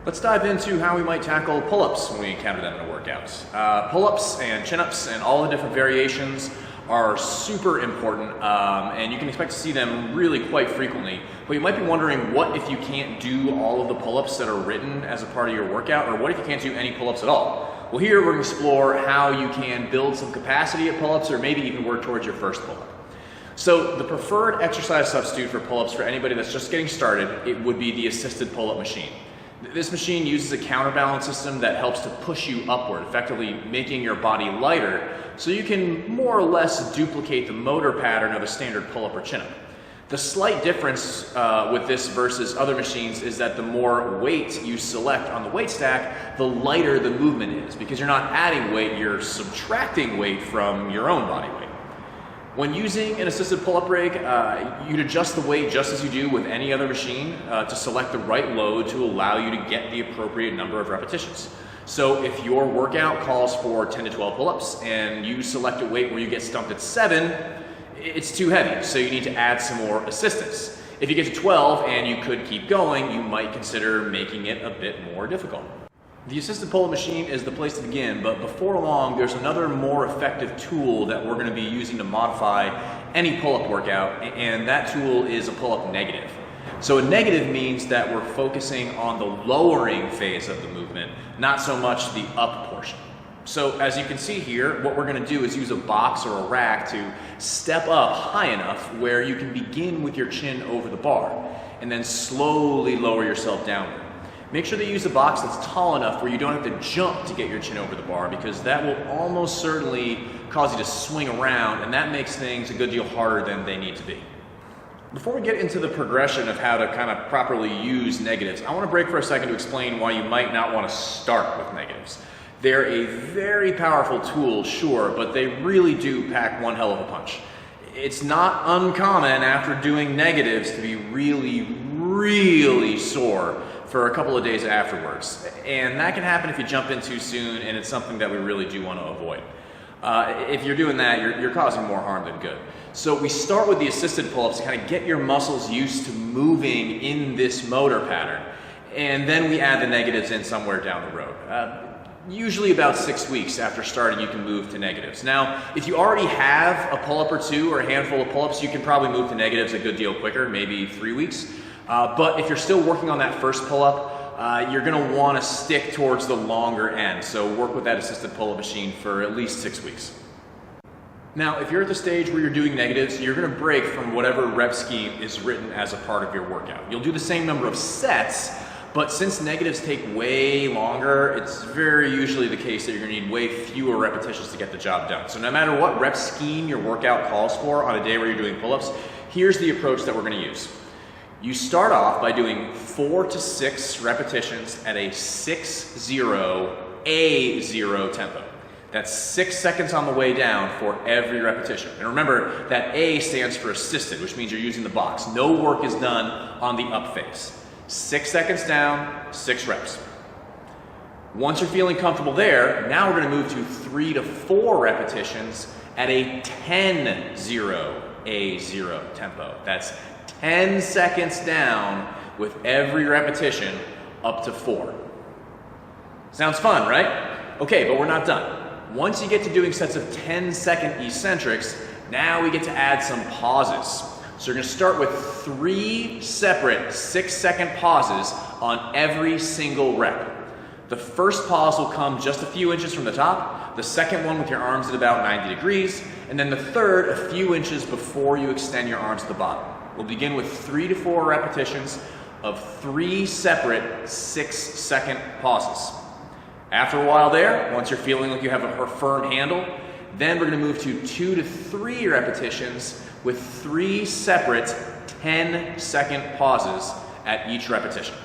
Let's dive into how we might tackle pull-ups when we encounter them in a workout. Pull-ups and chin-ups and all the different variations are super important, and you can expect to see them really quite frequently. But you might be wondering, what if you can't do all of the pull-ups that are written as a part of your workout, or what if you can't do any pull-ups at all? Well, here we're going to explore how you can build some capacity at pull-ups, or maybe even work towards your first pull-up. So the preferred exercise substitute for pull-ups for anybody that's just getting started, it would be the assisted pull-up machine. This machine uses a counterbalance system that helps to push you upward, effectively making your body lighter, so you can more or less duplicate the motor pattern of a standard pull-up or chin-up. The slight difference with this versus other machines is that the more weight you select on the weight stack, the lighter the movement is, because you're not adding weight, you're subtracting weight from your own body weight. When using an assisted pull-up rig, you'd adjust the weight just as you do with any other machine to select the right load to allow you to get the appropriate number of repetitions. So if your workout calls for 10 to 12 pull-ups and you select a weight where you get stumped at 7, it's too heavy, so you need to add some more assistance. If you get to 12 and you could keep going, you might consider making it a bit more difficult. The assisted pull-up machine is the place to begin, but before long, there's another more effective tool that we're going to be using to modify any pull-up workout, and that tool is a pull-up negative. So a negative means that we're focusing on the lowering phase of the movement, not so much the up portion. So as you can see here, what we're going to do is use a box or a rack to step up high enough where you can begin with your chin over the bar, and then slowly lower yourself downward. Make sure to use a box that's tall enough where you don't have to jump to get your chin over the bar, because that will almost certainly cause you to swing around, and that makes things a good deal harder than they need to be. Before we get into the progression of how to kind of properly use negatives, I want to break for a second to explain why you might not want to start with negatives. They're a very powerful tool, sure, but they really do pack one hell of a punch. It's not uncommon after doing negatives to be really sore for a couple of days afterwards. And that can happen if you jump in too soon, and it's something that we really do want to avoid. If you're doing that, you're causing more harm than good. So we start with the assisted pull-ups to kind of get your muscles used to moving in this motor pattern. And then we add the negatives in somewhere down the road. Usually about 6 weeks after starting, you can move to negatives. Now, if you already have a pull-up or two or a handful of pull-ups, you can probably move to negatives a good deal quicker, maybe 3 weeks. But if you're still working on that first pull-up, you're going to want to stick towards the longer end. So work with that assisted pull-up machine for at least 6 weeks. Now, if you're at the stage where you're doing negatives, you're going to break from whatever rep scheme is written as a part of your workout. You'll do the same number of sets, but since negatives take way longer, it's very usually the case that you're going to need way fewer repetitions to get the job done. So no matter what rep scheme your workout calls for on a day where you're doing pull-ups, here's the approach that we're going to use. You start off by doing 4 to 6 repetitions at a 6-0 A0 tempo. That's 6 seconds on the way down for every repetition. And remember that A stands for assisted, which means you're using the box. No work is done on the up phase. 6 seconds down, 6 reps. Once you're feeling comfortable there, now we're going to move to 3 to 4 repetitions at a 10-0 A0 tempo. That's 10 seconds down with every repetition up to 4. Sounds fun, right? Okay, but we're not done. Once you get to doing sets of 10-second eccentrics, now we get to add some pauses. So you're going to start with 3 separate 6-second pauses on every single rep. The first pause will come just a few inches from the top, the second one with your arms at about 90 degrees, and then the third a few inches before you extend your arms to the bottom. We'll begin with 3 to 4 repetitions of 3 separate 6-second pauses. After a while there, once you're feeling like you have a firm handle, then we're going to move to 2 to 3 repetitions with 3 separate 10-second pauses at each repetition.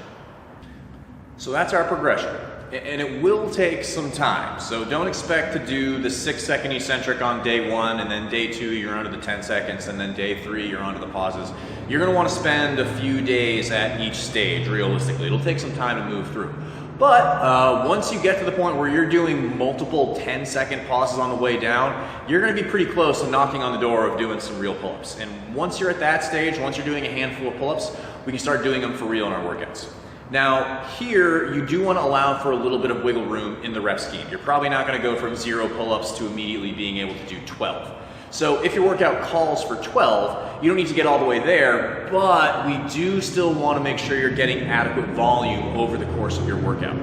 So that's our progression. And it will take some time. So don't expect to do the 6-second eccentric on day 1, and then day 2 you're onto the 10 seconds, and then day 3 you're onto the pauses. You're going to want to spend a few days at each stage, realistically. It'll take some time to move through. But once you get to the point where you're doing multiple 10-second pauses on the way down, you're going to be pretty close to knocking on the door of doing some real pull-ups. And once you're at that stage, once you're doing a handful of pull-ups, we can start doing them for real in our workouts. Now here, you do want to allow for a little bit of wiggle room in the rep scheme. You're probably not going to go from 0 pull-ups to immediately being able to do 12. So if your workout calls for 12, you don't need to get all the way there, but we do still want to make sure you're getting adequate volume over the course of your workout.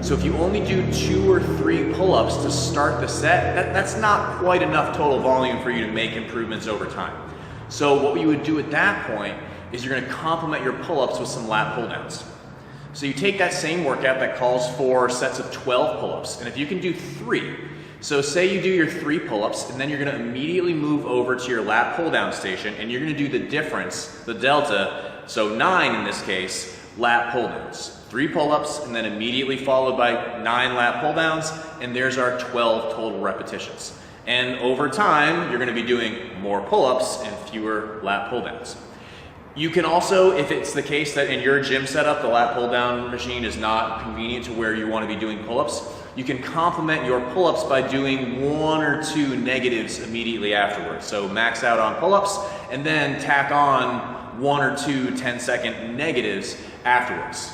So if you only do 2 or 3 pull-ups to start the set, that's not quite enough total volume for you to make improvements over time. So what you would do at that point is you're going to complement your pull-ups with some lat pull-downs. So you take that same workout that calls for sets of 12 pull-ups, and if you can do 3, so say you do your 3 pull-ups, and then you're going to immediately move over to your lat pull-down station, and you're going to do the difference, the delta, so 9 in this case, lat pull-downs. 3 pull-ups, and then immediately followed by 9 lat pull-downs, and there's our 12 total repetitions. And over time, you're going to be doing more pull-ups and fewer lat pull-downs. You can also, if it's the case that in your gym setup, the lat pull-down machine is not convenient to where you want to be doing pull-ups, you can complement your pull-ups by doing 1 or 2 negatives immediately afterwards. So max out on pull-ups and then tack on 1 or 2 10-second negatives afterwards.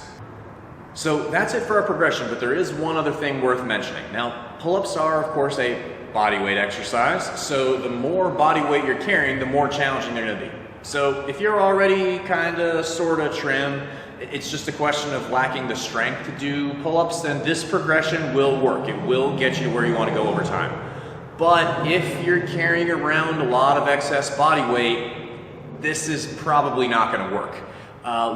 So that's it for our progression, but there is one other thing worth mentioning. Now, pull-ups are, of course, a body weight exercise, so the more body weight you're carrying, the more challenging they're going to be. So if you're already kind of sort of trim, it's just a question of lacking the strength to do pull-ups, then this progression will work. It will get you where you want to go over time. But if you're carrying around a lot of excess body weight, this is probably not going to work.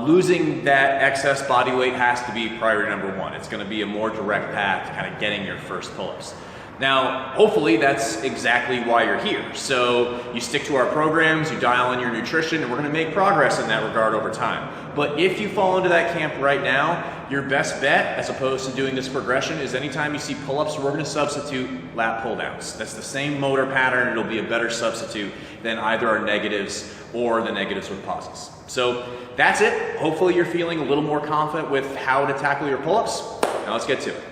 Losing that excess body weight has to be priority number 1. It's going to be a more direct path to kind of getting your first pull-ups. Now, hopefully that's exactly why you're here. So you stick to our programs, you dial in your nutrition, and we're going to make progress in that regard over time. But if you fall into that camp right now, your best bet, as opposed to doing this progression, is anytime you see pull-ups, we're going to substitute lat pull-downs. That's the same motor pattern. It'll be a better substitute than either our negatives or the negatives with pauses. So that's it. Hopefully you're feeling a little more confident with how to tackle your pull-ups. Now let's get to it.